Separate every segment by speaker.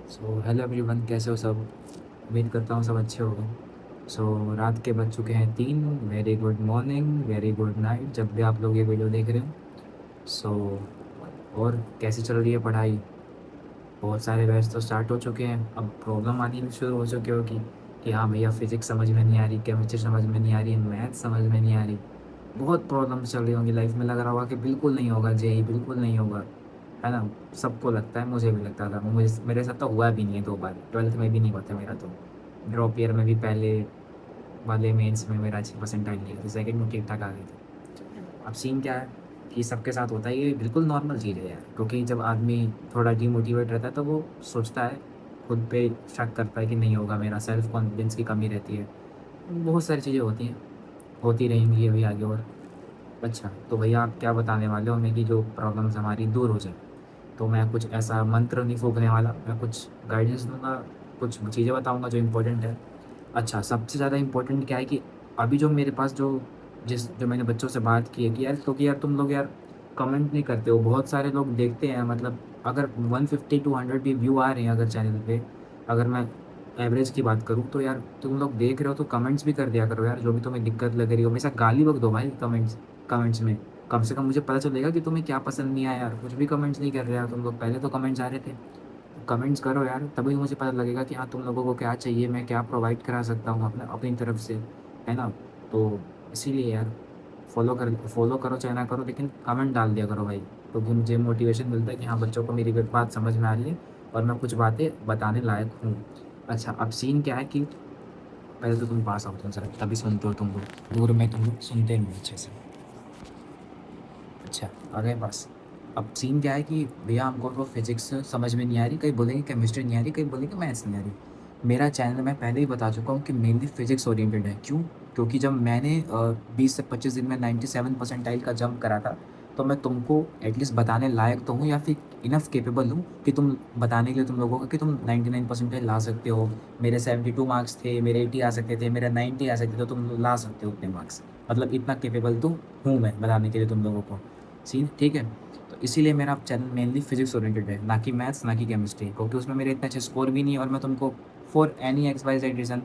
Speaker 1: Hello everyone, कैसे हो सब। उम्मीद करता हूँ सब अच्छे होंगे। रात के बज चुके हैं 3। Very good morning, very good night, जब भी आप लोग ये वीडियो देख रहे हो। सो और कैसी चल रही है पढ़ाई। बहुत सारे बैच तो स्टार्ट हो चुके हैं, अब प्रॉब्लम आनी भी शुरू हो चुकी होगी कि हाँ भैया, फिजिक्स समझ में नहीं आ रही, केमिस्ट्री समझ में नहीं आ रही, मैथ समझ में नहीं आ रही। बहुत प्रॉब्लम चल रही होंगी लाइफ में। लग रहा होगा कि बिल्कुल नहीं होगा, जेई बिल्कुल नहीं होगा, है ना। सबको लगता है, मुझे भी लगता था। मुझे, मेरे साथ तो हुआ भी नहीं है 2 बार, 12th में भी नहीं हुआ था मेरा तो। ड्रॉप ईयर में भी पहले वाले मेंस में मेरा अच्छी परसेंटाइल नहीं आई थी, सेकंड में ठीक ठाक आ गई थी। अब सीन क्या है कि सबके साथ होता है, ये बिल्कुल नॉर्मल चीज़ है यार। क्योंकि जब आदमी थोड़ा डीमोटिवेट रहता है तो वो सोचता है, खुद पे शक करता है कि नहीं होगा, मेरा सेल्फ कॉन्फिडेंस की कमी रहती है। बहुत सारी चीज़ें होती हैं, होती रहेंगी अभी आगे और। अच्छा, तो भैया आप क्या बताने वाले हो हमें कि जो प्रॉब्लम्स हमारी दूर हो जाए। तो मैं कुछ ऐसा मंत्र नहीं फूँकने वाला, मैं कुछ गाइडेंस दूँगा, कुछ चीज़ें बताऊँगा जो इम्पोर्टेंट है। अच्छा, सबसे ज़्यादा इम्पोर्टेंट क्या है कि अभी जो मेरे पास जो मैंने बच्चों से बात की है कि यार, क्योंकि यार तुम लोग यार कमेंट नहीं करते हो। बहुत सारे लोग देखते हैं, मतलब अगर 150 टू 100 भी व्यू आ रहे हैं अगर चैनल पे, अगर मैं एवरेज की बात करूँ तो यार तुम लोग देख रहे हो तो कमेंट्स भी कर दिया करो यार। जो भी तुम्हें दिक्कत लग रही हो, हमेशा गाली बक दो भाई कमेंट्स कमेंट्स में। कम से कम मुझे पता चलेगा कि तुम्हें क्या पसंद नहीं आया यार। कुछ भी कमेंट्स नहीं कर रहे यार तुम लोग, पहले तो कमेंट्स आ रहे थे। कमेंट्स करो यार, तभी मुझे पता लगेगा कि हाँ, तुम लोगों को क्या चाहिए, मैं क्या प्रोवाइड करा सकता हूँ अपने अपनी तरफ से, है ना। तो इसीलिए यार, फॉलो करो चाहे ना करो, लेकिन कमेंट डाल दिया करो भाई। क्योंकि मुझे मोटिवेशन मिलता है कि हाँ, बच्चों को मेरी बात समझ में आ रही है और मैं कुछ बातें बताने लायक हूँ। अच्छा, अब सीन क्या है कि पहले तो तुम पास आउट हो सर, तभी सुनते हो तुम लोग, दूर में तुम लोग सुनते नहीं अच्छे से। अच्छा, आ गए पास। अब सीन क्या है कि भैया हमको तो फिज़िक्स समझ में नहीं आ रही, कहीं बोलेंगे केमिस्ट्री नहीं आ रही, कहीं बोलेंगे मैथ्स नहीं आ रही। मेरा चैनल मैं पहले ही बता चुका हूँ कि मेनली फिज़िक्स ओरिएंटेड है। क्यों? क्योंकि जब मैंने 20 से 25 दिन में 97 परसेंटाइल का जंप करा था, तो मैं तुमको एटलीस्ट बताने लायक तो हूँ, या फिर इनफ कैपेबल हूँ कि तुम बताने के लिए तुम लोगों को कि तुम 99 परसेंटाइल ला सकते हो। मेरे 72 मार्क्स थे, मेरे 80 आ सकते थे, मेरे 90 आ सकते थे, तो तुम ला सकते हो उतने मार्क्स। मतलब इतना कैपेबल तो हूँ मैं बताने के लिए तुम लोगों को। सीन ठीक है। तो इसीलिए मेरा चैनल मेनली फिजिक्स ओरिएंटेड है, ना कि मैथ्स, ना कि केमिस्ट्री, क्योंकि उसमें मेरे इतने अच्छे स्कोर भी नहीं है। और मैं तुमको for any X Y Z reason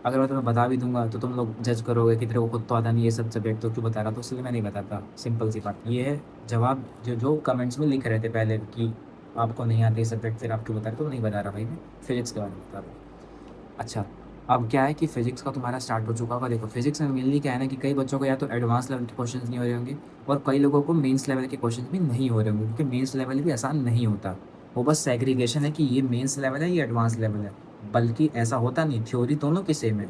Speaker 1: अगर मैं तुम्हें बता भी दूंगा तो तुम लोग जज करोगे कि तेरे को खुद तो आता नहीं ये सब सब्जेक्ट, तो क्यों बता रहा। तो इसलिए मैं नहीं बताता, सिंपल सी बात ये है। जवाब जो जो कमेंट्स में लिख रहे थे पहले कि आपको नहीं आते ये सब्जेक्ट, फिर आप क्यों बता रहे, तो नहीं बता रहा भाई, मैं फिजिक्स के बारे में बता रहा हूँ। अच्छा, अब क्या है कि फिज़िक्स का तुम्हारा स्टार्ट हो चुका होगा। देखो, फिज़िक्स में मेनली क्या है ना कि कई बच्चों को या तो एडवांस लेवल के क्वेश्चंस नहीं हो रहे होंगे, और कई लोगों को मेंस लेवल के क्वेश्चंस भी नहीं हो रहे होंगे, क्योंकि मेंस लेवल भी आसान नहीं होता। वो बस सेग्रीगेशन है कि ये मेंस लेवल है, ये एडवांस लेवल है। बल्कि ऐसा होता नहीं, थ्योरी दोनों की सेम है।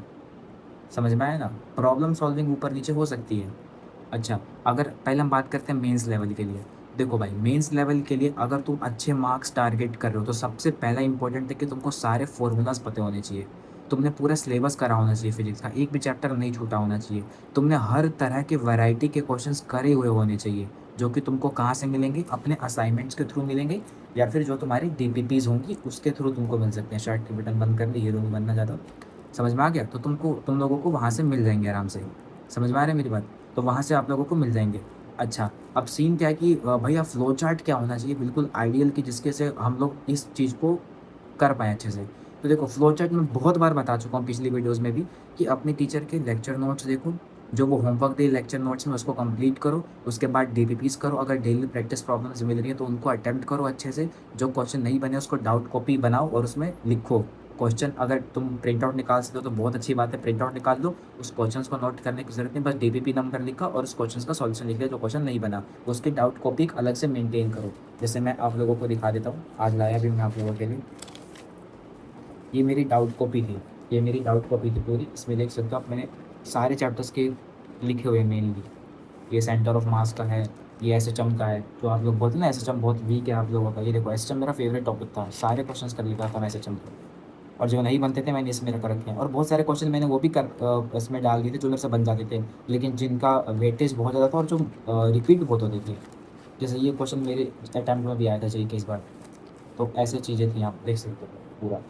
Speaker 1: समझ में आया ना। प्रॉब्लम सॉल्विंग ऊपर नीचे हो सकती है। अच्छा, अगर पहले हम बात करते हैं मेंस लेवल के लिए। देखो भाई, मेंस लेवल के लिए अगर तुम अच्छे मार्क्स टारगेट कर रहे हो तो सबसे पहला इंपॉर्टेंट है कि तुमको सारे फॉर्मूलाज पते होने चाहिए। तुमने पूरा सिलेबस करा होना चाहिए, फिजिक्स का एक भी चैप्टर नहीं छूटा होना चाहिए। तुमने हर तरह के वैरायटी के क्वेश्चंस करे हुए होने चाहिए, जो कि तुमको कहाँ से मिलेंगे, अपने असाइनमेंट्स के थ्रू मिलेंगे, या फिर जो तुम्हारी डीपीपीज होंगी उसके थ्रू तुमको मिल सकते हैं। शर्ट के बटन बंद कर ली, हीरो नहीं बनना चाहता। समझ में आ गया? तो तुम लोगों को वहाँ से मिल जाएंगे आराम से। समझ में आ रहा है मेरी बात? तो वहाँ से आप लोगों को मिल जाएंगे। अच्छा, अब सीन क्या है कि भैया फ्लो चार्ट क्या होना चाहिए बिल्कुल आइडियल, कि जिसके से हम लोग इस चीज़ को कर पाएँ अच्छे से। तो देखो, फ्लो चार्ट मैं बहुत बार बता चुका हूँ पिछली वीडियोज़ में भी, कि अपने टीचर के लेक्चर नोट्स देखो, जो वो होमवर्क दे लेक्चर नोट्स में उसको कंप्लीट करो। उसके बाद डीपीपीज़ करो, अगर डेली प्रैक्टिस प्रॉब्लम्स मिल रही है तो उनको अटेम्प्ट करो अच्छे से। जो क्वेश्चन नहीं बने उसको डाउट कॉपी बनाओ और उसमें लिखो। क्वेश्चन अगर तुम प्रिंट आउट निकाल सकते हो तो बहुत अच्छी बात है, प्रिंट आउट निकाल लो। उस क्वेश्चंस को नोट करने की ज़रूरत नहीं, बस डीपीपी नंबर लिखा और उस क्वेश्चंस का सॉल्यूशन लिख लिया जो क्वेश्चन नहीं बना। उसकी डाउट कॉपी अलग से मेंटेन करो। जैसे मैं आप लोगों को दिखा देता हूँ, आज लाया भी मैं आप लोगों के लिए। ये मेरी डाउट कॉपी थी, ये मेरी डाउट कॉपी थी पूरी। इसमें देख सकते हो आप, मैंने सारे चैप्टर्स के लिखे हुए हैं मेनली। ये सेंटर ऑफ मास का है, ये एसएचएम का है। जो आप लोग बोलते हैं ना एसएचएम बहुत वीक है आप लोगों का, ये देखो एसएचएम मेरा फेवरेट टॉपिक था, सारे क्वेश्चंस कर लिखा था मैं एसएचएम को। और जो नहीं बनते थे मैंने इसमें रख रखे हैं, और बहुत सारे क्वेश्चन मैंने वो भी इसमें डाल दिए थे जो मेरे से बन जाते थे, लेकिन जिनका वेटेज बहुत ज़्यादा था और जो रिपीट बहुत होते थे। जैसे ये क्वेश्चन मेरे अटैम्प्ट में भी आया था जी के इस बार। तो ऐसी चीज़ें थी, आप देख सकते हो पूरा।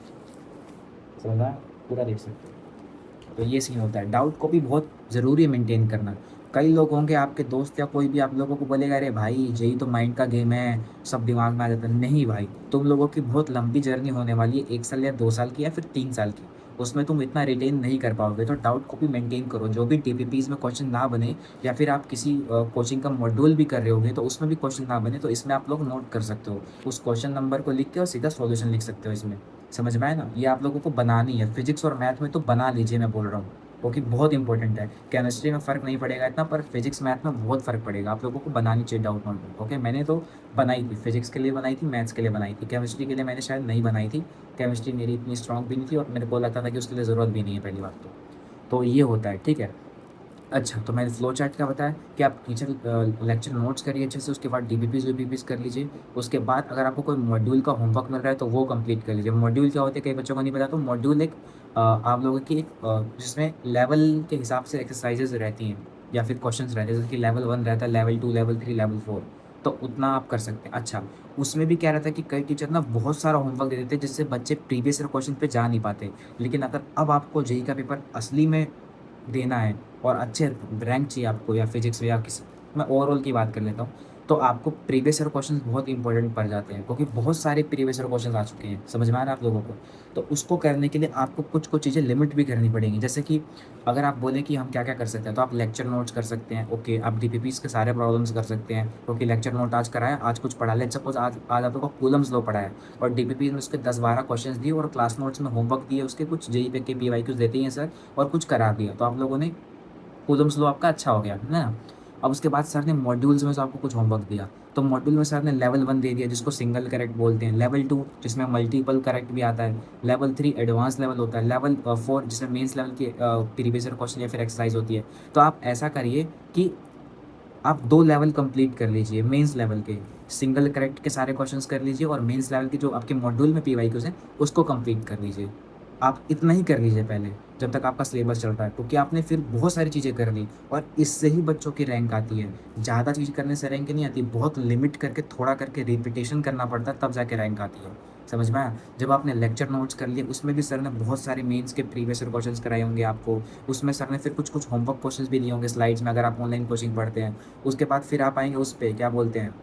Speaker 1: समझ रहा है? पूरा देख सकते हो। तो ये सीन होता है, डाउट को भी बहुत ज़रूरी है मेंटेन करना। कई लोग होंगे आपके दोस्त या कोई भी आप लोगों को बोलेगा, अरे भाई यही तो माइंड का गेम है, सब दिमाग में आ जाता है। नहीं भाई, तुम लोगों की बहुत लंबी जर्नी होने वाली है, 1 साल या 2 साल की या फिर 3 साल की। उसमें तुम इतना रिटेन नहीं कर पाओगे, तो डाउट को भी मेंटेन करो। जो भी टीपीपीज़ में क्वेश्चन ना बने या फिर आप किसी कोचिंग का मॉड्यूल भी कर रहे होगे तो उसमें भी क्वेश्चन ना बने, तो इसमें आप लोग नोट कर सकते हो। उस क्वेश्चन नंबर को लिख के और सीधा सॉल्यूशन लिख सकते हो इसमें। समझ में आया ना? ये आप लोगों को बनानी है। फिज़िक्स और मैथ में तो बना लीजिए, मैं बोल रहा हूँ। क्योंकि बहुत इंपॉर्टेंट है। केमिस्ट्री में फ़र्क नहीं पड़ेगा इतना, पर फिज़िक्स मैथ में बहुत फ़र्क पड़ेगा। आप लोगों को बनानी चाहिए डाउट नोटबुक, ओके? मैंने तो बनाई थी, फिज़िक्स के लिए बनाई थी, मैथ्स के लिए बनाई थी। केमिस्ट्री के लिए मैंने शायद नहीं बनाई थी। केमिस्ट्री मेरी इतनी स्ट्रॉन्ग भी नहीं थी और मेरे को लगता था कि उसके लिए ज़रूरत भी नहीं है, पहली बात तो। तो ये होता है, ठीक है? अच्छा, तो मैंने फ्लो चार्ट का बताया कि आप टीचर लेक्चर नोट्स करिए अच्छे से, उसके बाद डीबीपीज़ कर लीजिए। उसके बाद अगर आपको कोई मॉड्यूल का होमवर्क मिल रहा है तो वो कंप्लीट कर लीजिए। मॉड्यूल क्या होते हैं, कई बच्चों को नहीं पता। तो मॉड्यूल एक आप लोगों की एक जिसमें लेवल के हिसाब से एक्सरसाइज़ेज़ रहती हैं या फिर क्वेश्चंस रहते हैं, जैसे कि लेवल 1 रहता है, लेवल 2, लेवल 3, लेवल 4, तो उतना आप कर सकते हैं। अच्छा, उसमें भी क्या रहता है कि कई टीचर ना बहुत सारा होमवर्क दे देते हैं जिससे बच्चे प्रीवियस ईयर क्वेश्चन पे जा नहीं पाते। लेकिन अगर अब आपको जेईई का पेपर असली में देना है और अच्छे रैंक चाहिए आपको या फिज़िक्स में या किसी, मैं ओवरऑल की बात कर लेता हूँ, तो आपको प्रीवियस ईयर क्वेश्चंस बहुत इंपॉर्टेंट पड़ जाते हैं, क्योंकि बहुत सारे प्रीवियस ईयर क्वेश्चंस आ चुके हैं। समझ में आ रहा है आप लोगों को? तो उसको करने के लिए आपको कुछ-कुछ चीज़ें लिमिट भी करनी पड़ेंगी। जैसे कि अगर आप बोलें कि हम क्या-क्या कर सकते हैं, तो आप लेक्चर नोट्स कर सकते हैं, ओके। आप डीपीपीज़ के सारे प्रॉब्लम्स कर सकते हैं, क्योंकि लेक्चर नोट आज कराया, आज कुछ पढ़ा लें। सपोज़ आज आज आप लोगों को कूलम्ब्स लॉ पढ़ाया और डीपीपीज़ में उसके 10-12 क्वेश्चंस दिए और क्लास नोट्स में होमवर्क दिए, उसके कुछ जेईई के पीवाईक्यूज़ देते ही हैं सर, और कुछ करा दिया। तो आप लोगों ने कूलम्ब्स लॉ आपका अच्छा हो गया, है ना? अब उसके बाद सर ने मॉड्यूल्स में से आपको कुछ होमवर्क दिया, तो मॉड्यूल में सर ने लेवल 1 दे दिया जिसको सिंगल करेक्ट बोलते हैं, लेवल 2 जिसमें मल्टीपल करेक्ट भी आता है, लेवल 3 एडवांस लेवल होता है, लेवल 4 जिसमें मेंस लेवल की प्रीवियस ईयर क्वेश्चन या फिर एक्सरसाइज होती है। तो आप ऐसा करिए कि आप 2 लेवल कंप्लीट कर लीजिए मेंस लेवल के, सिंगल करेक्ट के सारे क्वेश्चंस कर लीजिए और मेंस लेवल के जो आपके मॉड्यूल में पीवाईक्यूज़ हैं, उसको कंप्लीट कर लीजिए। आप इतना ही कर लीजिए पहले, जब तक आपका सिलेबस चल रहा है, क्योंकि आपने फिर बहुत सारी चीज़ें कर ली और इससे ही बच्चों की रैंक आती है। ज़्यादा चीज़ करने से रैंक नहीं आती, बहुत लिमिट करके, थोड़ा करके रिपिटेशन करना पड़ता है, तब जाके रैंक आती है। समझ में आया? जब आपने लेक्चर नोट्स कर लिए, उसमें भी सर ने बहुत सारे मेंस के प्रीवियस ईयर क्वेश्चंस कराए होंगे आपको। उसमें सर ने फिर कुछ-कुछ होमवर्क क्वेश्चंस भी दिए होंगे स्लाइड्स में, अगर आप ऑनलाइन कोचिंग पढ़ते हैं। उसके बाद फिर आप आएँगे उस पे, क्या बोलते हैं,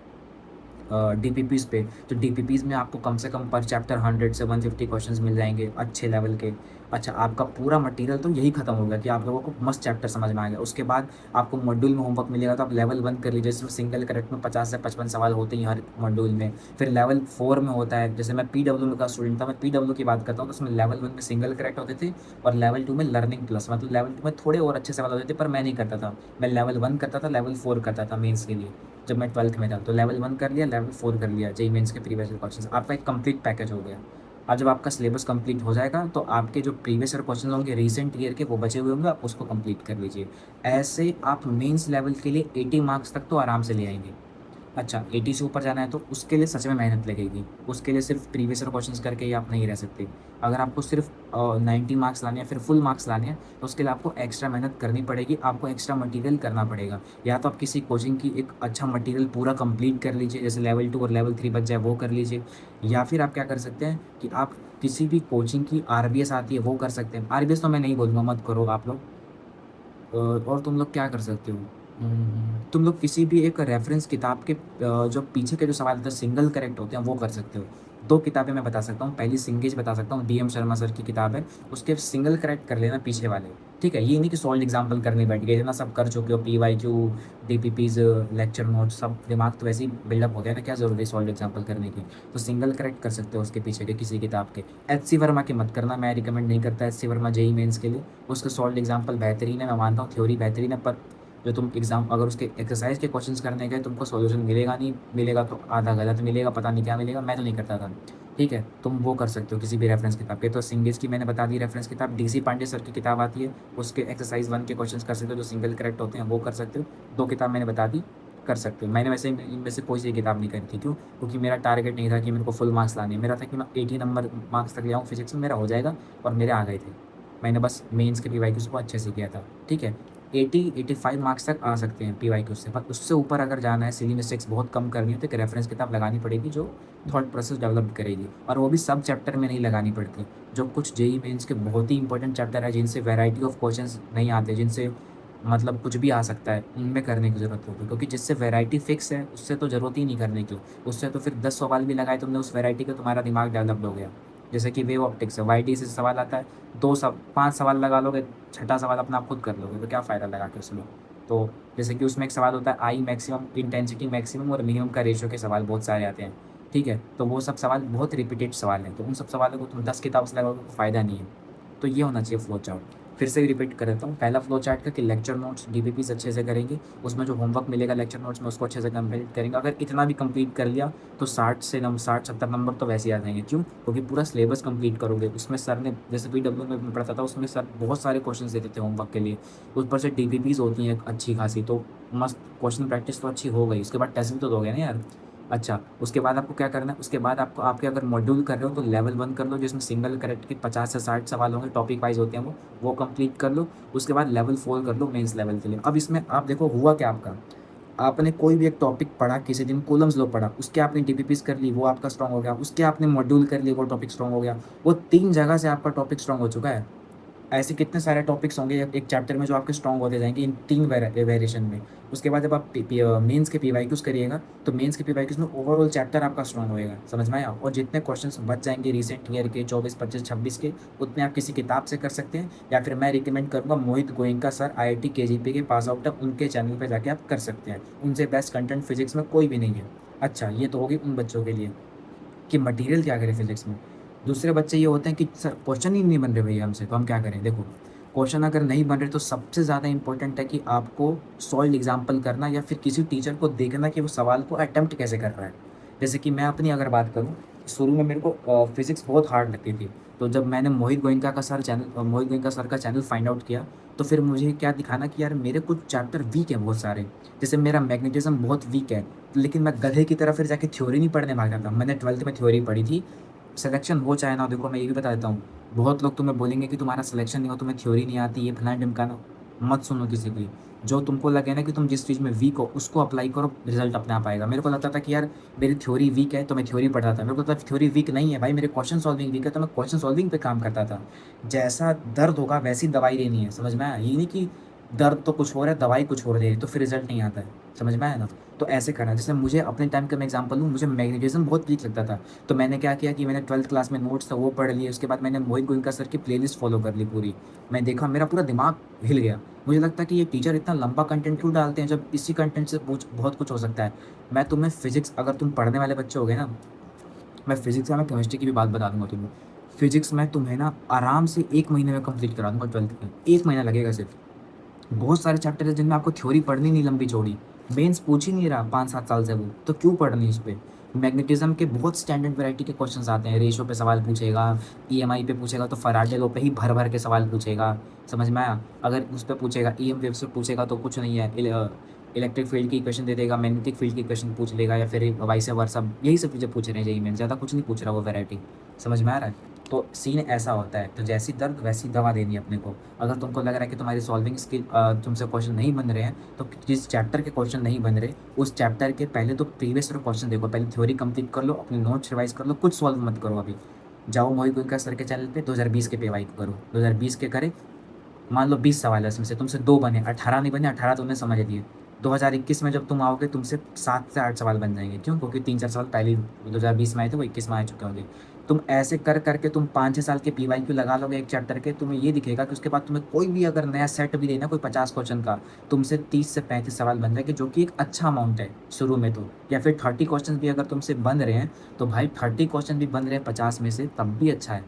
Speaker 1: डीपीपीज़ पे। तो डीपीपीज़ में आपको कम से कम पर चैप्टर 100 से 150 क्वेश्चंस मिल जाएँगे अच्छे लेवल के। अच्छा, आपका पूरा मटेरियल तो यही खत्म हो गया कि आप लोगों को मस्त चैप्टर समझ में आ गया। उसके बाद आपको मॉड्यूल में होमवर्क मिलेगा, तो आप लेवल 1 कर लीजिए, जिसमें सिंगल करेक्ट में 50 से 55 सवाल होते ही हर मॉड्यूल में। फिर लेवल 4 में होता है, जैसे मैं पीडब्ल्यू का स्टूडेंट था, मैं पीडब्ल्यू की बात करता हूँ, तो उसमें लेवल 1 में सिंगल करेक्ट होते थे और लेवल 2 में लर्निंग प्लस, मतलब लेवल 2 में थोड़े और अच्छे सवाल होते थे, पर मैं नहीं करता था। मैं लेवल 1 करता था, लेवल 4 करता था मेंस के लिए। जब मैं 12th में था, तो लेवल 1 कर लिया, लेवल 4 कर लिया, जेईई मेंस के प्रीवियस ईयर क्वेश्चंस। आपका एक कंप्लीट पैकेज हो गया। अब जब आपका सिलेबस कंप्लीट हो जाएगा, तो आपके जो प्रीवियस ईयर क्वेश्चन होंगे रिसेंट ईयर के, वो बचे हुए होंगे, आप उसको कंप्लीट कर लीजिए। ऐसे आप मेंस लेवल के लिए 80 मार्क्स तक तो आराम से ले आएँगे। अच्छा, 80 से ऊपर जाना है तो उसके लिए सच में मेहनत लगेगी। उसके लिए सिर्फ़ प्रीवियस ईयर क्वेश्चंस करके ही आप नहीं रह सकते। अगर आपको सिर्फ़ 90 मार्क्स लाने हैं, फिर फुल मार्क्स लाने हैं, तो उसके लिए आपको एक्स्ट्रा मेहनत करनी पड़ेगी, आपको एक्स्ट्रा मटेरियल करना पड़ेगा। या तो आप किसी कोचिंग की एक अच्छा मटेरियल पूरा कंप्लीट कर लीजिए, जैसे लेवल 2 और लेवल 3 बच जाए, वो कर लीजिए। या फिर आप क्या कर सकते हैं कि आप किसी भी कोचिंग की आरबीएस आती है, वो कर सकते हैं। आरबीएस तो मैं नहीं बोलूँगा, मत करो आप लोग। और तुम लोग क्या कर सकते हो? तुम लोग किसी भी एक रेफ़रेंस किताब के जो पीछे के जो सवाल होते हैं सिंगल करेक्ट होते हैं, वो कर सकते हो। 2 किताबें मैं बता सकता हूँ, पहली सिंगेज बता सकता हूँ, डीएम शर्मा सर की किताब है, उसके सिंगल करेक्ट कर लेना पीछे वाले, ठीक है? ये नहीं कि सॉल्व्ड एग्ज़ाम्पल करने बैठ गए, इतना सब कर चुके हो, पीवाईक्यू, डीपीपीज़, लेक्चर नोट्स, सब दिमाग तो वैसे ही बिल्डअप हो गया ना, क्या ज़रूरत है सॉल्व्ड एग्ज़ाम्पल करने की? तो सिंगल करेक्ट कर सकते हो उसके पीछे के किसी किताब के। एचसी वर्मा की मत करना, मैं रिकमेंड नहीं करता एचसी वर्मा जेईई मेंस के लिए। उसके सॉल्व्ड एग्ज़ाम्पल बेहतरीन है, मैं मानता हूँ थ्योरी बेहतरीन है, पर जो तुम एग्ज़ाम अगर उसके एक्सरसाइज़ के क्वेश्चंस करने गए, तुमको सॉल्यूशन मिलेगा नहीं, मिलेगा तो आधा गलत मिलेगा, पता नहीं क्या मिलेगा, मैं तो नहीं करता था। ठीक है? तुम वो कर सकते हो किसी भी रेफ़रेंस किताब के, तो सिंगेज की मैंने बता दी रेफ़रेंस किताब, डीसी पांडे सर की किताब आती है, उसके एक्सरसाइज़ 1 के क्वेश्चंस कर सकते हो, जो सिंगल करेक्ट होते हैं, वो कर सकते हो। 2 किताब मैंने बता दी, कर सकते हो। मैंने वैसे इनमें से कोई सी किताब नहीं करी थी, क्यों? क्योंकि मेरा टारगेट नहीं था कि मेरे को फुल मार्क्स लाने हैं, मेरा था कि मैं 80 नंबर मार्क्स तक ले आऊँ फिज़िक्स में, मेरा हो जाएगा और मेरे आ गए थे। मैंने बस मेंस के पीवाईक्यूज़ को अच्छे से किया था, ठीक है? 80-85 मार्क्स तक आ सकते हैं पीवाईक्यू से, पर उससे ऊपर अगर जाना है, सिली मिस्टेक्स बहुत कम करनी है, तो एक रेफरेंस किताब लगानी पड़ेगी जो थॉट प्रोसेस डेवलप करेगी, और वो भी सब चैप्टर में नहीं लगानी पड़ती। जो कुछ जेईई मेंस के बहुत ही इंपॉर्टेंट चैप्टर है, जिनसे वैरायटी ऑफ क्वेश्चंस नहीं आते, जिनसे मतलब कुछ भी आ सकता है, उनमें करने की ज़रूरत होगी, क्योंकि जिससे वैरायटी फिक्स है, उससे तो ज़रूरत ही नहीं करने की। उससे तो फिर 10 सवाल भी लगाए तुमने उस वैरायटी का, तुम्हारा दिमाग डेवलप्ड हो गया। जैसे कि वेव ऑप्टिक्स है, वाईटी से सवाल आता है, 5 सवाल लगा लोगे, छठा सवाल अपना आप खुद कर लोगे, तो क्या फ़ायदा लगा के उसमें। तो जैसे कि उसमें एक सवाल होता है आई मैक्सिमम, इंटेंसिटी मैक्सिमम और मिनिमम का रेशियो के सवाल बहुत सारे आते हैं, ठीक है? तो वो सब सवाल बहुत रिपीटेड सवाल हैं, तो उन सब सवालों को तुम 10 किताब से लगाओगे तो फ़ायदा नहीं है। तो ये होना चाहिए फ्लो चार्ट। फिर से रिपीट कर देता हूँ, पहला फ्लो चार्ट का कि लेक्चर नोट्स, डीपीपीज़ अच्छे से करेंगे, उसमें जो होमवर्क मिलेगा लेक्चर नोट्स में उसको अच्छे से कंप्लीट करेंगे। अगर इतना भी कंप्लीट कर लिया तो 60 70 नंबर तो वैसे ही आ जाएँगे। क्यों? क्योंकि पूरा सिलेबस कंप्लीट करोगे। उसमें सर ने, जैसे पीडब्ल्यू में मैं पढ़ता था, उसमें सर बहुत सारे क्वेश्चंस देते थे होमवर्क के लिए। ऊपर से डीपीपीज़ होती हैं अच्छी खासी, तो मस्त क्वेश्चन प्रैक्टिस तो अच्छी हो गई। उसके बाद टेस्ट भी तो दोगे ना यार। अच्छा, उसके बाद आपको क्या करना है, उसके बाद आपको, आपके अगर मॉड्यूल कर रहे हो तो लेवल 1 कर लो, जिसमें सिंगल करेक्ट के 50 से 60 सवाल होंगे, टॉपिक वाइज़ होते हैं वो कंप्लीट कर लो। उसके बाद लेवल 4 कर लो मेंस लेवल के लिए। अब इसमें आप देखो हुआ क्या आपका, आपने कोई भी एक टॉपिक पढ़ा, किसी दिन कॉलम्स लॉ पढ़ा, उसके आपने डीपीपीज़ कर ली, वो आपका स्ट्रॉन्ग हो गया। उसके आपने मॉड्यूल कर लिए, वो टॉपिक स्ट्रॉन्ग हो गया। वो 3 जगह से आपका टॉपिक स्ट्रॉन्ग हो चुका है। ऐसे कितने सारे टॉपिक्स होंगे एक चैप्टर में जो आपके स्ट्रॉन्ग होते जाएँगे इन 3 वेरिएशन में। उसके बाद जब आप मेंस के पीवाईक्यूज़ करिएगा, तो मेंस के पीवाईक्यूज़ में ओवरऑल चैप्टर आपका स्ट्रॉन्ग होएगा, समझ में आया? और जितने क्वेश्चन्स बच जाएँगे रिसेंट ईयर के 24, 25, 26 के, उतने आप किसी किताब से कर सकते हैं, या फिर मैं रिकमेंड करूँगा मोहित गोयनका सर आईआईटी केजीपी के पास आउट है, उनके चैनल पे जाके आप कर सकते हैं। उनसे बेस्ट कंटेंट फिज़िक्स में कोई भी नहीं है। अच्छा, ये तो हो गई उन बच्चों के लिए। कि मटेरियल क्या करें फिज़िक्स में। दूसरे बच्चे ये होते हैं कि सर क्वेश्चन ही नहीं बन रहे भैया हमसे, तो हम क्या करें? देखो, क्वेश्चन अगर नहीं बन रहे तो सबसे ज़्यादा इम्पोर्टेंट है कि आपको सॉल्व्ड एग्ज़ाम्पल करना, या फिर किसी टीचर को देखना कि वो सवाल को अटेम्प्ट कैसे कर रहा है। जैसे कि मैं अपनी अगर बात करूँ, शुरू में मेरे को फिज़िक्स बहुत हार्ड लगती थी। तो जब मैंने मोहित गोयनका सर का चैनल फाइंड आउट किया, तो फिर मुझे क्या दिखाना कि यार मेरे कुछ चैप्टर वीक हैं बहुत सारे। जैसे मेरा मैग्नेटिज़्म बहुत वीक है, लेकिन मैं गधे की तरह फिर जाके थ्योरी नहीं पढ़ने भाग जाता। मैंने 12th में थ्योरी पढ़ी थी। सिलेक्शन हो चाहे ना हो, देखो मैं ये भी बता देता हूँ, बहुत लोग तुम्हें बोलेंगे कि तुम्हारा सिलेक्शन नहीं हो, तुम्हें थ्योरी नहीं आती, ये फलाना-ढिमकाना। मत सुनो किसी की। जो तुमको लगे ना कि तुम जिस चीज़ में वीक हो, उसको अप्लाई करो, रिज़ल्ट अपने आप आएगा। मेरे को लगता था कि यार मेरी थ्योरी वीक है, तो मैं थ्योरी पढ़ता था। मेरे को लगता था थ्योरी वीक नहीं है भाई, मेरे क्वेश्चन सॉल्विंग वीक है, तो मैं क्वेश्चन सॉल्विंग पे काम करता था। जैसा दर्द होगा वैसी दवाई लेनी है, समझ में आया? ये नहीं कि दर्द तो कुछ और है, दवाई कुछ और दे रही है, तो फिर रिज़ल्ट नहीं आता है। समझ में आया ना? तो ऐसे करना। जैसे मुझे अपने टाइम का मैं एग्ज़ाम्पल दूँ, मुझे मैग्नेटिज़्म बहुत वीक लगता था। तो मैंने क्या किया कि मैंने 12th क्लास में नोट्स था वो पढ़ लिए, उसके बाद मैंने मोहित गोयनका सर की प्लेलिस्ट फ़ॉलो कर ली पूरी। मैं देखा मेरा पूरा दिमाग हिल गया। मुझे लगता है कि ये टीचर इतना लंबा कंटेंट क्यों डालते हैं, जब इसी कंटेंट से कुछ बहुत कुछ हो सकता है। मैं तुम्हें फ़िज़िक्स, अगर तुम पढ़ने वाले बच्चे हो गए ना, मैं फ़िज़िक्स या मैं केमिस्ट्री की भी बात बता दूँगा तुम्हें। फ़िज़िक्स मैं तुम्हें ना आराम से 1 महीने में कंप्लीट करा दूँगा 12th में, 1 महीना लगेगा सिर्फ़। बहुत सारे चैप्टर हैं जिनमें आपको थ्योरी पढ़नी नहीं लंबी-चौड़ी। मेंस पूछ ही नहीं रहा 5-7 साल से वो, तो क्यों पढ़नी उस पे? मैग्नेटिज़्म के बहुत स्टैंडर्ड वैरायटी के क्वेश्चन्स आते हैं, रेशियो पे सवाल पूछेगा, ईएमआई पे पूछेगा तो फैराडे लॉ पे ही भर-भर के सवाल पूछेगा, समझ में आया? अगर उस पे पूछेगा, ईएम वेव से पूछेगा तो कुछ नहीं है, इलेक्ट्रिक फील्ड की इक्वेशन दे देगा, मैग्नेटिक फील्ड की इक्वेशन पूछ लेगा, या फिर वाइस वर्सा, यही सब चीज़ें पूछ रहे हैं जेईई मेंस, ज़्यादा कुछ नहीं पूछ रहा वो वैरायटी, समझ में आ रहा है? तो सीन ऐसा होता है, तो जैसी दर्द वैसी दवा देनी है अपने को। अगर तुमको लग रहा है कि तुम्हारी सॉल्विंग स्किल, तुमसे क्वेश्चन नहीं बन रहे हैं, तो जिस चैप्टर के क्वेश्चन नहीं बन रहे, उस चैप्टर के पहले तो प्रीवियस ईयर क्वेश्चन देखो, पहले थ्योरी कंप्लीट कर लो, अपने नोट्स रिवाइज़ कर लो, कुछ सॉल्व मत करो अभी। जाओ मोहित गोयनका सर के चैनल पे 2020 के पीवाई करो, 2020 के करे, मान लो 20 सवाल है उसमें से तुमसे 2 बने, 18 नहीं बने, 18 तुमने समझ लिए। 2021 में जब तुम आओगे तुमसे 7 से 8 सवाल बन जाएँगे। क्यों? क्योंकि 3-4 सवाल पहले ही 2020 में आए थे, वो 21 में आ चुके होंगे। तुम ऐसे कर के तुम 5-6 साल के पीवाईक्यू लगा लोगे एक चैप्टर के, तुम्हें ये दिखेगा कि उसके बाद तुम्हें कोई भी अगर नया सेट भी देना, कोई 50 क्वेश्चन का, तुमसे 30 से 35 सवाल बन जाएँगे, जो कि एक अच्छा अमाउंट है शुरू में तो। या फिर 30 क्वेश्चन भी अगर तुमसे बन रहे हैं, तो भाई 30 क्वेश्चन भी बन रहे हैं 50 में से, तब भी अच्छा है।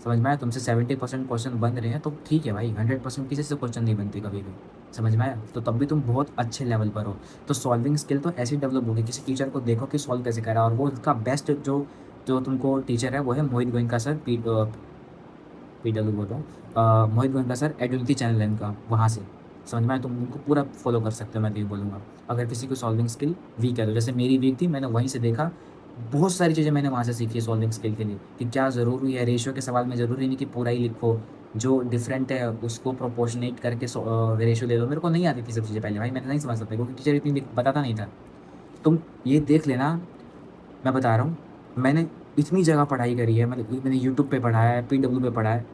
Speaker 1: समझ में आया? तुमसे 70% क्वेश्चन बन रहे हैं तो ठीक है भाई, 100% किसी से क्वेश्चन नहीं बनते कभी भी। समझ में आया? तो तब भी तुम बहुत अच्छे लेवल पर हो। तो सॉल्विंग स्किल तो ऐसे ही डेवलप होगी, किसी टीचर को देखो कि सॉल्व कैसे कर रहा है, और वो उसका बेस्ट जो जो तुमको टीचर है वो है मोहित गोयनका सर, पीडब्ल्यू बोल रहा हूँ, मोहित गोयनका सर एडुनिटी चैनल है इनका, वहाँ से। समझ में आया? तुम उनको पूरा फॉलो कर सकते हो, मैं तो ये बोलूँगा। अगर किसी की सॉल्विंग स्किल वीक है तो, जैसे मेरी वीक थी, मैंने वहीं से देखा, बहुत सारी चीज़ें मैंने वहाँ से सीखी है सॉल्विंग स्किल के लिए, कि क्या ज़रूरी है रेशियो के सवाल में, ज़रूरी नहीं कि पूरा ही लिखो, जो डिफरेंट है उसको प्रोपोर्शनेट करके रेशियो ले लो। मेरे को नहीं आती थी सब चीज़ें पहले भाई, मैं नहीं समझ सकता क्योंकि टीचर इतनी बताता नहीं था। तुम ये देख लेना, मैं बता रहा हूँ, मैंने इतनी जगह पढ़ाई करी है, मतलब मैंने यूट्यूब पे पढ़ा है, पीडब्ल्यू पे पढ़ा है,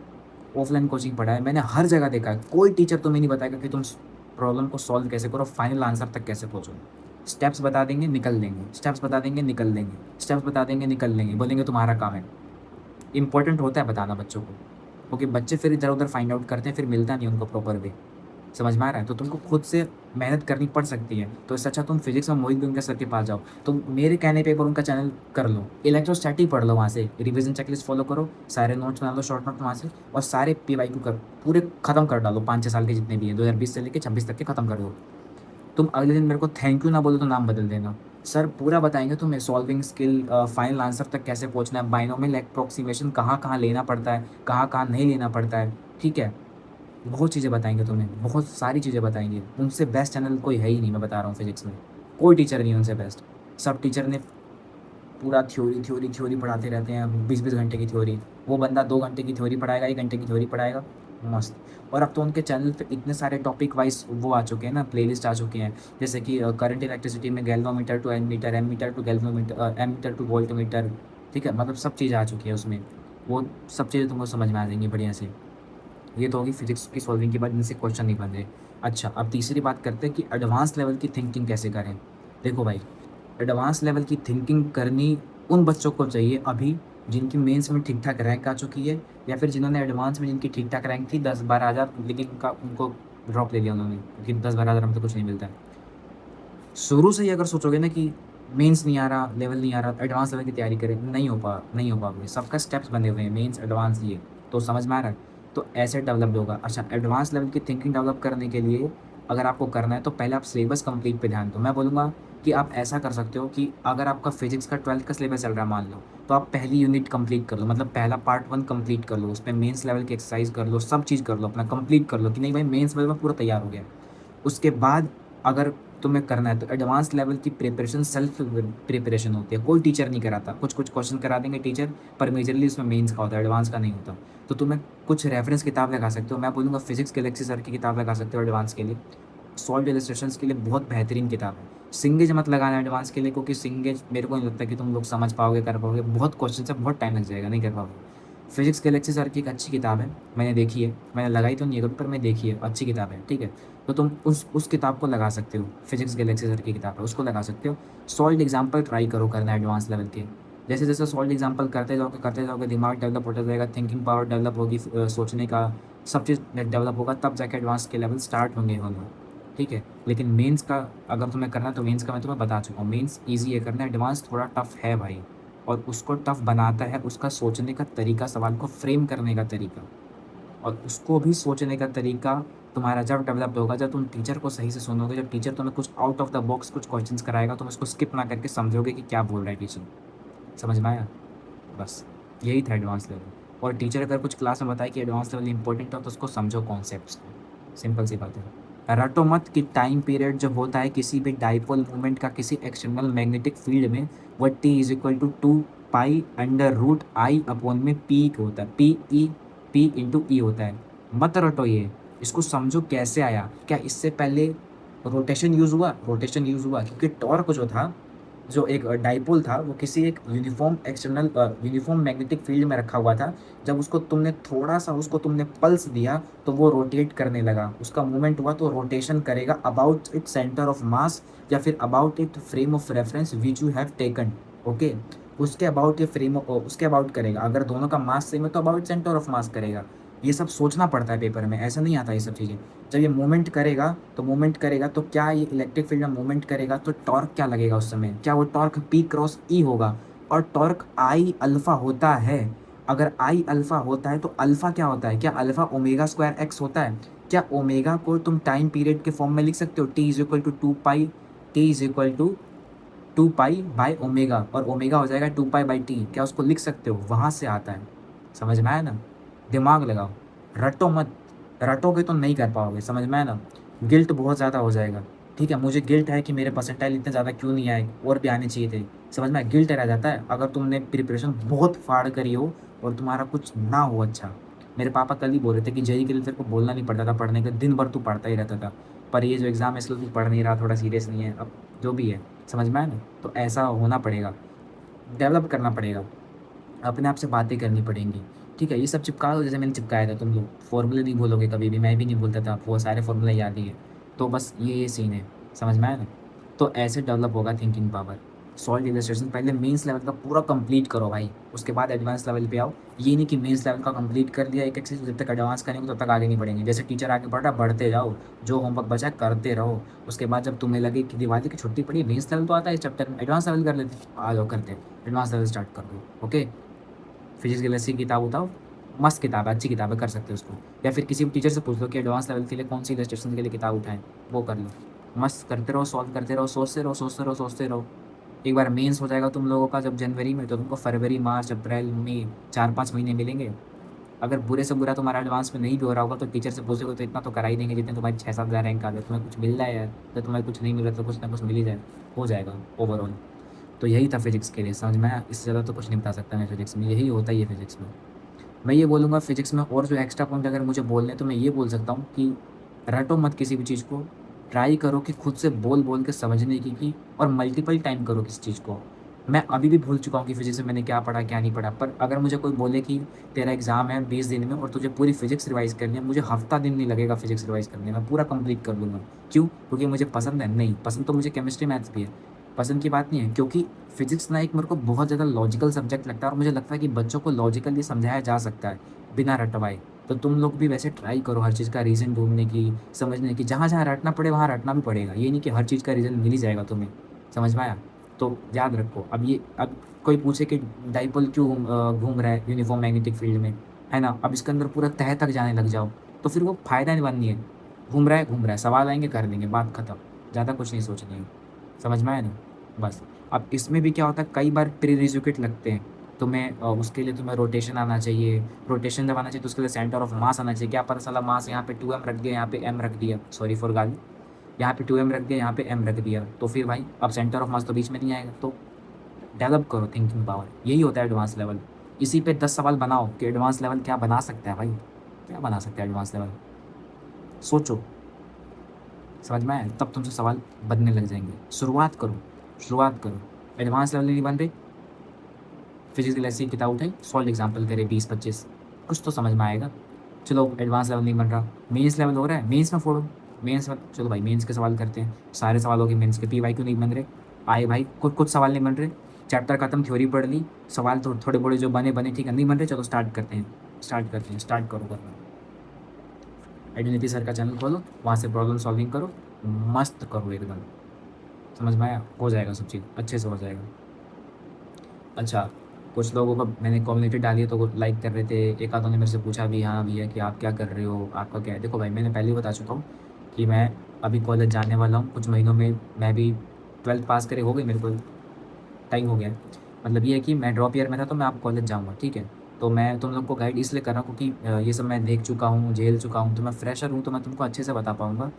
Speaker 1: ऑफलाइन कोचिंग पढ़ा है, मैंने हर जगह देखा है। कोई टीचर तुम्हें नहीं बताएगा कि तुम प्रॉब्लम को सॉल्व कैसे करो, फाइनल आंसर तक कैसे पहुँचो। स्टेप्स बता देंगे, निकल लेंगे, स्टेप्स बता देंगे, निकल लेंगे, स्टेप्स बता देंगे, निकल लेंगे, बोलेंगे तुम्हारा काम है। इम्पोर्टेंट होता है बताना बच्चों को, क्योंकि बच्चे फिर इधर-उधर फाइंड आउट करते हैं, फिर मिलता नहीं उनको प्रॉपर वे। समझ में आ रहा है? तो तुमको खुद से मेहनत करनी पड़ सकती है। तो इससे अच्छा तुम फिज़िक्स में मोहित बिंदु सर के पास जाओ। तुम मेरे कहने पे एक बार उनका चैनल कर लो, इलेक्ट्रोस्टैटिक पढ़ लो वहाँ से, रिवीजन चेकलिस्ट फॉलो करो, सारे नोट्स बना लो शॉर्ट नोट वहाँ से, और सारे पीवाईक्यू कर पूरे खत्म कर डालो, 5-6 साल के जितने भी हैं, 2020 से लेके 26 तक के खत्म कर दो। तुम अगले दिन मेरे को थैंक यू ना बोलो तो नाम बदल देना। सर पूरा बताएँगे तुम्हें, सॉल्विंग स्किल, फाइनल आंसर तक कैसे पहुँचना है, बायनोमियल एप्रोक्सिमेशन कहाँ-कहाँ लेना पड़ता है, कहाँ-कहाँ नहीं लेना पड़ता है, ठीक है? बहुत चीज़ें बताएँगे तुम्हें, बहुत सारी चीज़ें बताएँगे। उनसे बेस्ट चैनल कोई है ही नहीं, मैं बता रहा हूँ फिज़िक्स में। कोई टीचर नहीं है उनसे बेस्ट। सब टीचर ने पूरा थ्योरी पढ़ाते रहते हैं, 20-20 घंटे की थ्योरी। वो बंदा 2 घंटे की थ्योरी पढ़ाएगा, 1 घंटे की थ्योरी पढ़ाएगा, मस्त। और अब तो उनके चैनल पे इतने सारे टॉपिक वाइज़ वो आ चुके हैं ना, प्लेलिस्ट आ चुके हैं। जैसे कि करंट इलेक्ट्रिसिटी में galvanometer to ammeter, ammeter to galvanometer, ammeter to voltmeter, ठीक है? मतलब सब चीज़ें आ चुकी है उसमें। वो सब चीज़ें तुमको समझ में आ जाएँगी बढ़िया से। ये तो होगी फिज़िक्स की सॉल्विंग के बाद इनसे क्वेश्चन नहीं बन रहे। अच्छा, अब तीसरी बात करते हैं कि एडवांस लेवल की थिंकिंग कैसे करें। देखो भाई, एडवांस लेवल की थिंकिंग करनी उन बच्चों को चाहिए अभी जिनकी मेंस में ठीक-ठाक रैंक आ चुकी है, या फिर जिन्होंने एडवांस में जिनकी ठीक-ठाक रैंक थी 10-12 हज़ार, लेकिन उनको ड्रॉप ले लिया उन्होंने, क्योंकि 10-12 हज़ार में तो कुछ नहीं मिलता है। शुरू से ही अगर सोचोगे ना कि मेंस नहीं आ रहा, लेवल नहीं आ रहा, एडवांस लेवल की तैयारी करें, नहीं हो पाओगे। सबका स्टेप्स बने हुए हैं, मेंस, एडवांस, ये। तो समझ में आ रहा है? तो ऐसे डेवलप होगा। अच्छा, एडवांस लेवल की थिंकिंग डेवलप करने के लिए अगर आपको करना है तो पहले आप सिलेबस कंप्लीट पे ध्यान दो। मैं बोलूँगा कि आप ऐसा कर सकते हो कि अगर आपका फिज़िक्स का 12th का सिलेबस चल रहा है मान लो, तो आप पहली यूनिट कंप्लीट कर लो, मतलब पहला पार्ट 1 कंप्लीट कर लो, उसमें मेंस लेवल की एक्सरसाइज़ कर लो, सब चीज़ कर लो, अपना कंप्लीट कर लो कि नहीं भाई मेंस लेवल में पूरा तैयार हो गया। उसके बाद अगर तुम्हें करना है तो एडवांस लेवल की प्रिपरेशन सेल्फ प्रिपरेशन होती है, कोई टीचर नहीं कराता। कुछ क्वेश्चन करा देंगे टीचर, पर मेजरली उसमें मेंस का होता है, एडवांस का नहीं होता। तो तुम्हें कुछ रेफरेंस किताब लगा सकते हो। मैं बोलूँगा फिजिक्स गैलेक्सी सर की किताब लगा सकते हो एडवांस के लिए। सॉल्व इलस्ट्रेशंस के लिए बहुत बेहतरीन किताब है। सिंगेज मत लगाना एडवांस के लिए, क्योंकि सिंगेज मेरे को नहीं लगता कि तुम लोग समझ पाओगे, कर पाओगे। बहुत क्वेश्चन है, बहुत टाइम लग जाएगा, नहीं कर पाओगे। फिजिक्स गैलेक्सी सर की एक अच्छी किताब है, मैंने देखी है, मैंने लगाई तो नहीं है कभी, पर मैं देखी है, अच्छी किताब है, ठीक है? तो तुम उस किताब को लगा सकते हो, फिजिक्स गैलेक्सी सर की किताब है, उसको लगा सकते हो। सॉल्व्ड एग्जाम्पल ट्राई करो करना एडवांस लेवल के। जैसे-जैसे सॉल्व्ड एग्जाम्पल करते जाओगे, दिमाग डेवलप होता जाएगा, थिंकिंग पावर डेवलप होगी, सोचने का सब चीज़ डेवलप होगा, तब जाके एडवांस के लेवल स्टार्ट होंगे, ठीक है? लेकिन मेंस का अगर तुम्हें करना है तो मेंस का मैं तुम्हें बता चुका हूँ, मेंस ईज़ी है करना, एडवांस थोड़ा टफ है भाई। और उसको टफ बनाता है उसका सोचने का तरीका, सवाल को फ्रेम करने का तरीका। और उसको भी सोचने का तरीका तुम्हारा जब डेवलप होगा, जब तुम टीचर को सही से सुनोगे, जब टीचर तुम्हें कुछ आउट ऑफ द बॉक्स कुछ क्वेश्चंस कराएगा, तुम उसको स्किप ना करके समझोगे कि क्या बोल रहा है टीचर। समझ में आया? बस, यही था एडवांस लेवल। और टीचर अगर कुछ क्लास में बताए कि एडवांस लेवल इंपॉर्टेंट हो, तो उसको समझो कॉन्सेप्ट्स को। सिंपल सी बात है। रटो मत कि टाइम पीरियड जो होता है किसी भी डाइपोल मूवमेंट का किसी एक्सटर्नल मैग्नेटिक फील्ड में, वो T is equal to 2 pi under root I upon में पी होता है। पी इंटू ई होता है। मत रटो ये, इसको समझो कैसे आया। क्या इससे पहले रोटेशन यूज़ हुआ? रोटेशन यूज़ हुआ क्योंकि टॉर्क जो था, जो एक डाइपोल था, वो किसी एक यूनिफ़ॉर्म मैग्नेटिक फ़ील्ड में रखा हुआ था। जब उसको तुमने थोड़ा-सा उसको तुमने पल्स दिया, तो वो रोटेट करने लगा। उसका मूवमेंट हुआ तो रोटेशन करेगा about its centre of mass, या फिर about it frame of reference which you have taken, okay? उसके अबाउट करेगा। अगर दोनों का मास सेम है तो अबाउट सेंटर ऑफ मास करेगा। ये सब सोचना पड़ता है पेपर में, ऐसा नहीं आता ये सब चीज़ें। जब ये मूवमेंट करेगा तो क्या ये इलेक्ट्रिक फील्ड में मूवमेंट करेगा तो टॉर्क क्या लगेगा उस समय? क्या वो टॉर्क P क्रॉस E होगा? और टॉर्क I अल्फ़ा होता है। अगर I अल्फ़ा होता है तो अल्फ़ा क्या होता है? क्या अल्फ़ा ओमेगा स्क्वायर x होता है? क्या ओमेगा को तुम टाइम पीरियड के फॉर्म में लिख सकते हो? T is equal to 2 pi by omega, और ओमेगा हो जाएगा 2 पाई बाय टी। क्या उसको लिख सकते हो? वहाँ से आता है। समझ में आया ना? दिमाग लगाओ, रटो मत। रटोगे तो नहीं कर पाओगे, समझ में आया ना? गिल्ट बहुत ज़्यादा हो जाएगा, ठीक है? मुझे गिल्ट है कि मेरे परसेंटाइल इतने ज़्यादा क्यों नहीं आए, और भी आने चाहिए थे। समझ में आया? गिल्ट रह जाता है अगर तुमने प्रिपरेशन बहुत फाड़ करी हो और तुम्हारा कुछ ना हो अच्छा। मेरे पापा कल ही बोल रहे थे कि जेईई के लिए तेरे को बोलना नहीं पड़ता था पढ़ने का, दिन भर तू पढ़ता ही रहता था। पर ये जो एग्ज़ाम है इसलिए तू पढ़ नहीं रहा, थोड़ा सीरियस नहीं है। अब जो भी है, समझ में आया ना? तो ऐसा होना पड़ेगा, डेवलप करना पड़ेगा, अपने आप से बातें करनी पड़ेंगी, ठीक है? ये सब चिपका दो जैसे मैंने चिपकाया था, तुम लोग फ़ॉर्मूले नहीं भूलोगे कभी भी, मैं भी नहीं भूलता था, वो सारे फ़ॉर्मूले याद ही है। तो बस ये सीन है, समझ में आया ना? तो ऐसे डेवलप होगा थिंकिंग पावर। सॉलिड इलस्ट्रेशन पहले मेंस लेवल का पूरा कंप्लीट करो भाई, उसके बाद एडवांस लेवल पे आओ। ये नहीं कि मेंस लेवल का कंप्लीट कर लिया एक-एक चीज़, जब तक एडवांस करेंगे तब तक आगे नहीं बढ़ेंगे। जैसे टीचर आगे बढ़ रहा है, बढ़ते जाओ, जो होमवर्क बचा है करते रहो। उसके बाद जब तुम्हें लगे कि दिवाली की छुट्टी पड़ी है, मेंस लेवल तो आता है इस चैप्टर में, एडवांस लेवल कर लेते हैं। आ जाओ करते हैं, एडवांस लेवल स्टार्ट कर दो, ओके? फिजिक्स केमिस्ट्री की किताब उठाओ, मस्त किताब है, अच्छी किताब है, कर सकते हो उसको। या फिर किसी भी टीचर से पूछ लो कि एडवांस लेवल के लिए कौन सी इलस्ट्रेशन के लिए किताब उठाएँ, वो कर लो। मस्त करते रहो, सॉल्व करते रहो, सोचते रहो, सोचते रहो, सोचते रहो। एक बार मेंस हो जाएगा तुम लोगों का जब जनवरी में, तो तुमको फरवरी, मार्च, अप्रैल, मई 4-5 महीने मिलेंगे। अगर बुरे से बुरा तुम्हारा एडवांस में नहीं भी हो रहा होगा तो टीचर से पूछोगे तो इतना तो करा ही देंगे जितने तुम्हारी 6-7 हज़ार रैंक आ गए। तुम्हें कुछ मिल रहा है यार, तो तुम्हें कुछ नहीं मिल रहा तो कुछ ना कुछ मिल ही जाए, हो जाएगा ओवरऑल। तो यही था फिजिक्स के लिए, समझ में आया? इससे ज़्यादा तो कुछ नहीं बता सकता मैं फिजिक्स में, यही होता ही है फिजिक्स में। मैं ये बोलूँगा फिजिक्स में और जो एक्स्ट्रा पॉइंट अगर मुझे बोलने हैं तो मैं ये बोल सकता हूँ कि रटो मत किसी भी चीज़ को, ट्राई करो कि खुद से बोल-बोल के समझने की और मल्टीपल टाइम करो किसी चीज़ को। मैं अभी भी भूल चुका हूँ कि फिजिक्स में मैंने क्या पढ़ा, क्या नहीं पढ़ा, पर अगर मुझे कोई बोले कि तेरा एग्ज़ाम है 20 दिन में और तुझे पूरी फिजिक्स रिवाइज़ करनी है, मुझे हफ़्ता दिन नहीं लगेगा फिजिक्स रिवाइज़ करने में, मैं पूरा कंप्लीट कर लूँगा। क्यों? क्योंकि मुझे पसंद है? नहीं, पसंद तो मुझे केमिस्ट्री, मैथ्स भी है। पसंद की बात नहीं है, क्योंकि फिजिक्स ना एक मेरे को बहुत ज़्यादा लॉजिकल सब्जेक्ट लगता है और मुझे लगता है कि बच्चों को लॉजिकली समझाया जा सकता है, बिना रटवाए। तो तुम लोग भी वैसे ट्राई करो हर चीज़ का रीज़न ढूँढने की, समझने की, जहाँ-जहाँ रटना पड़े वहाँ रटना भी पड़ेगा। ये नहीं कि हर चीज़ का रीज़न मिल ही जाएगा तुम्हें, समझ में आया? तो याद रखो, अब कोई पूछे कि डाइपोल क्यों घूम रहा है यूनिफ़ॉर्म मैग्नेटिक फ़ील्ड में, है ना? अब इसके अंदर पूरा तह तक जाने लग जाओ, तो फिर वो फ़ायदा नहीं है। घूम रहा है, सवाल आएँगे कर देंगे, बात खत्म। ज़्यादा कुछ नहीं सोचनी है, समझ में आया ना? बस। अब इसमें भी क्या होता है, कई बार प्रीरिक्विज़िट लगते हैं। तुम्हें उसके लिए तुम्हें रोटेशन आना चाहिए। रोटेशन जब आना चाहिए तो उसके लिए सेंटर ऑफ मास आना चाहिए। क्या पता साला मास यहाँ पे 2m रख दिया, यहाँ पे m रख दिया, सॉरी फॉर गाली। यहाँ पे 2m रख दिया, यहाँ पे m रख दिया। तो फिर भाई अब सेंटर ऑफ मास तो बीच में नहीं आएगा। तो डेवलप करो थिंकिंग पावर, यही होता है एडवांस लेवल। इसी पे 10 सवाल बनाओ कि एडवांस लेवल क्या बना सकता है भाई? क्या बना सकता है एडवांस लेवल? सोचो, समझ में आया? तब तुमसे सवाल बनने लग जाएँगे। शुरुआत करो, शुरुआत करो। एडवांस लेवल नहीं बन रहे, फिजिक्स की ऐसी किताब उठाई, सॉल्व एग्ज़ाम्पल करे 20-25, कुछ तो समझ में आएगा। चलो एडवांस लेवल नहीं बन रहा, मेंस लेवल हो रहा है, मेंस में फोड़ो। मेंस में चलो भाई मेंस के सवाल करते हैं। सारे सवाल हो गए मेंस के, पीवाईक्यू नहीं बन रहे। आए भाई कुछ सवाल नहीं बन रहे, चैप्टर खत्म, थ्योरी पढ़ ली, सवाल थोड़े-बड़े जो बने ठीक है, नहीं बन रहे, चलो स्टार्ट करते हैं। स्टार्ट करो करना। आइडेंटिटी सर का चैनल खोलो, वहाँ से प्रॉब्लम सॉल्विंग करो, मस्त करो एकदम। समझ में आया? हो जाएगा सब चीज़, अच्छे से हो जाएगा। अच्छा, कुछ लोगों को मैंने कम्युनिटी डाली है तो वो लाइक कर रहे थे। एक आधों ने मेरे से पूछा भी, हाँ भैया कि आप क्या कर रहे हो? आपका क्या है? देखो भाई मैंने पहले ही बता चुका हूँ कि मैं अभी कॉलेज जाने वाला हूँ। कुछ महीनों में मैं भी 12th पास करे हो गई मेरे को, टाइम हो गया है। मतलब ये है कि मैं ड्रॉप ईयर में था तो मैं अब कॉलेज जाऊँगा, ठीक है? तो मैं तुम लोग को गाइड इसलिए कर रहा हूँ क्योंकि ये सब मैं देख चुका हूँ, झेल चुका हूँ, तो मैं फ्रेशर हूँ तो मैं तुमको अच्छे से बता पाऊँगा।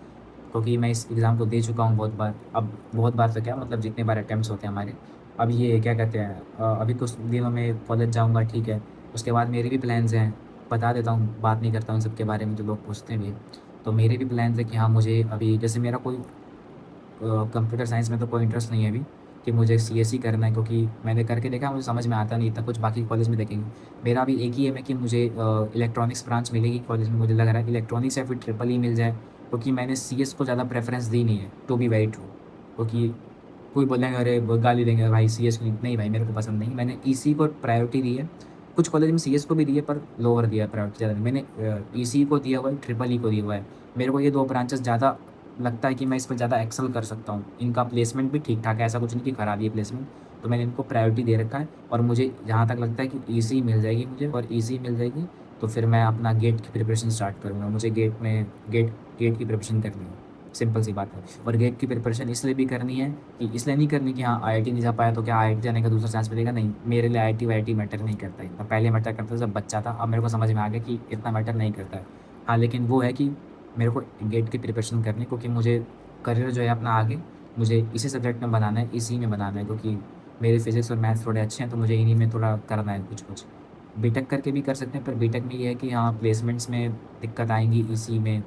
Speaker 1: क्योंकि मैं इस एग्ज़ाम को दे चुका हूँ बहुत बार। अब बहुत बार तो क्या मतलब जितने बार अटेम्प्ट्स होते हैं हमारे। अब ये क्या कहते हैं अभी कुछ दिनों में कॉलेज जाऊँगा, ठीक है। उसके बाद मेरे भी प्लान्स हैं, बता देता हूँ, बात नहीं करता हूँ सबके बारे में जो लोग पूछते भी हैं। तो मेरे भी प्लान्स हैं कि हाँ, मुझे अभी जैसे मेरा कोई कंप्यूटर साइंस में तो कोई इंटरेस्ट नहीं है अभी कि मुझे सीएसई करना है, क्योंकि मैंने करके देखा मुझे समझ में आता नहीं था कुछ, बाकी कॉलेज में देखेंगे। मेरा अभी एक ही एम है कि मुझे इलेक्ट्रॉनिक्स ब्रांच मिलेगी कॉलेज में, मुझे लग रहा है इलेक्ट्रॉनिक्स या फिर ट्रिपल ई मिल जाए, क्योंकि मैंने सीएस को ज़्यादा प्रेफरेंस दी नहीं है, टू बी वेरी ट्रू। क्योंकि कोई बोलेंगे अरे गाली देंगे भाई सीएस को नहीं भाई मेरे को पसंद नहीं, मैंने ईसी को प्रायोरिटी दी है। कुछ कॉलेज में सीएस को भी दी है पर लोअर दिया है प्रायोरिटी ज़्यादा, मैंने ईसी को दिया हुआ है, ट्रिपल ई को दिया हुआ है। मेरे को ये दो ब्रांचेस ज़्यादा लगता है कि मैं इसमें ज़्यादा एक्सेल कर सकता हूँ। इनका प्लेसमेंट भी ठीक-ठाक है, ऐसा कुछ नहीं कि खराब ही है प्लेसमेंट। तो मैंने इनको प्रायोरिटी दे रखा है और मुझे जहाँ तक लगता है कि ईसी मिल जाएगी मुझे, और ईसी मिल जाएगी तो फिर मैं अपना गेट की प्रिपरेशन स्टार्ट करूँगा। मुझे गेट गेट की प्रिपरेशन करनी है, सिंपल सी बात है। और गेट की प्रिपरेशन इसलिए भी करनी है कि इसलिए नहीं करनी कि हाँ, आईआईटी नहीं जा पाया तो क्या आईआईटी जाने का दूसरा चांस मिलेगा? नहीं, मेरे लिए आईआईटी-वाईआईटी मैटर नहीं करता इतना। पहले मैटर करता था जब बच्चा था, अब मेरे को समझ में आ गया कि इतना मैटर नहीं करता है। हाँ, लेकिन वो है कि मेरे को गेट की प्रिपरेशन करनी है, क्योंकि मुझे करियर जो है अपना आगे मुझे इसी सब्जेक्ट में बनाना है, इसी में बनाना है, क्योंकि मेरे फिज़िक्स और मैथ्स थोड़े अच्छे हैं तो मुझे इन्हीं में थोड़ा करना है कुछ-कुछ। बीटेक करके भी कर सकते हैं, पर बीटेक में ये है कि हाँ, प्लेसमेंट्स में दिक्कत आएँगी इसी में।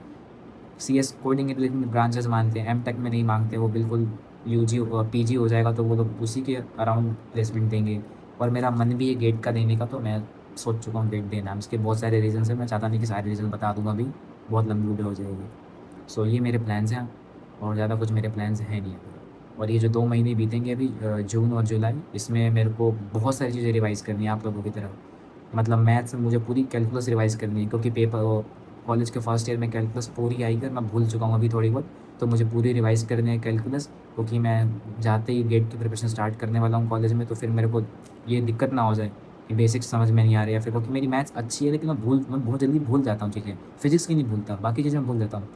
Speaker 1: सीएस कोडिंग इंजीनियरिंग ब्रांचेस मानते हैं, एमटेक में नहीं माँगते, वो बिल्कुल यूजी पीजी हो जाएगा तो वो लोग उसी के अराउंड प्लेसमेंट देंगे। और मेरा मन भी है गेट का देने का, तो मैं सोच चुका हूँ गेट देना है। इसके बहुत सारे रीज़न्स हैं, मैं चाहता नहीं कि सारे रीज़न बता दूँ अभी, बहुत लंबी वीडियो हो जाएगी। सो ये मेरे प्लान्स हैं। और ज़्यादा कुछ मेरे प्लान्स हैं नहीं अभी। और ये जो 2 महीने बीतेंगे अभी जून और जुलाई, इसमें मेरे को बहुत सारी चीज़ें रिवाइज़ करनी है आप लोगों की तरह। मतलब मैथ्स में मुझे पूरी कैलकुलस रिवाइज़ करनी है, क्योंकि कॉलेज के फर्स्ट ईयर में कैलकुलस पूरी आई कर मैं भूल चुका हूँ अभी थोड़ी बहुत। तो मुझे पूरी रिवाइज़ करनी है कैलकुलस, क्योंकि मैं जाते ही गेट की प्रिपरेशन स्टार्ट करने वाला हूँ कॉलेज में, तो फिर मेरे को ये दिक्कत ना हो जाए कि बेसिक्स समझ में नहीं आ रही, या फिर क्योंकि मेरी मैथ्स अच्छी है लेकिन मैं बहुत जल्दी भूल जाता हूँ चीज़ें। फिज़िक्स की नहीं भूलता, बाकी चीज़ें मैं भूल जाता हूँ।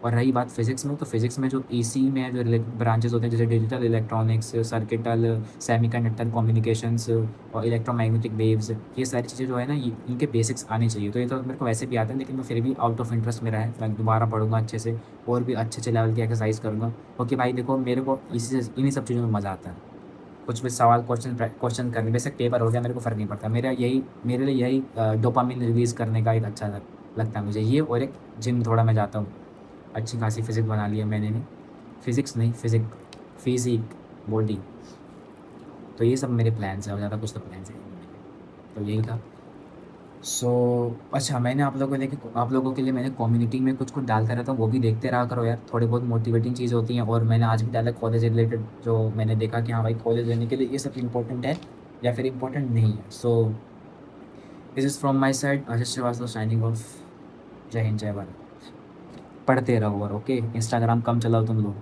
Speaker 1: और रही बात फिज़िक्स में, तो फिज़िक्स में जो ईसी में जो रिलेटेड ब्रांचेज़ होते हैं, जैसे digital electronics, circuital, semiconductor communications और इलेक्ट्रोमैग्नेटिक वेव्स, ये सारी चीज़ें जो है ना, ये इनके बेसिक्स आने चाहिए। तो ये तो मेरे को वैसे भी आता है, लेकिन मैं फिर भी आउट ऑफ इंटरेस्ट मेरा है, मैं दोबारा पढ़ूँगा अच्छे से और भी अच्छे-अच्छे लेवल की एक्सरसाइज़ करूँगा। क्योंकि भाई देखो, मेरे को इसी से इन्हीं सब चीज़ों में मज़ा आता है। कुछ भी सवाल क्वेश्चन करने, बेशक पेपर हो गया, मेरे को फ़र्क नहीं पड़ता। मेरे लिए यही डोपामाइन रिलीज़ करने का एक अच्छा लगता है मुझे ये, और एक जिम थोड़ा मैं जाता हूँ। अच्छी खासी फ़िज़िक्स बना ली है मैंने भी। फ़िज़िक्स नहीं, फ़िज़िक बॉडी। तो ये सब मेरे प्लान्स हैं, और ज़्यादा कुछ तो प्लान्स हैं नहीं मेरे। तो यही था। सो अच्छा, मैंने आप लोगों के लिए मैंने कम्युनिटी में कुछ-कुछ डालता रहता हूँ, वो भी देखते रहा करो यार। थोड़ी बहुत मोटिवेटिंग चीज़ होती हैं, और मैंने आज भी डाला कॉलेज रिलेटेड, जो मैंने देखा कि हाँ भाई, कॉलेज जाने के लिए ये सब इम्पोर्टेंट है या फिर इम्पोर्टेंट नहीं है। So this is from my side, Ashish Shrivastava signing off. जय हिंद, जय भारत। पढ़ते रहो और ओके, इंस्टाग्राम कम चलाओ तुम लोग।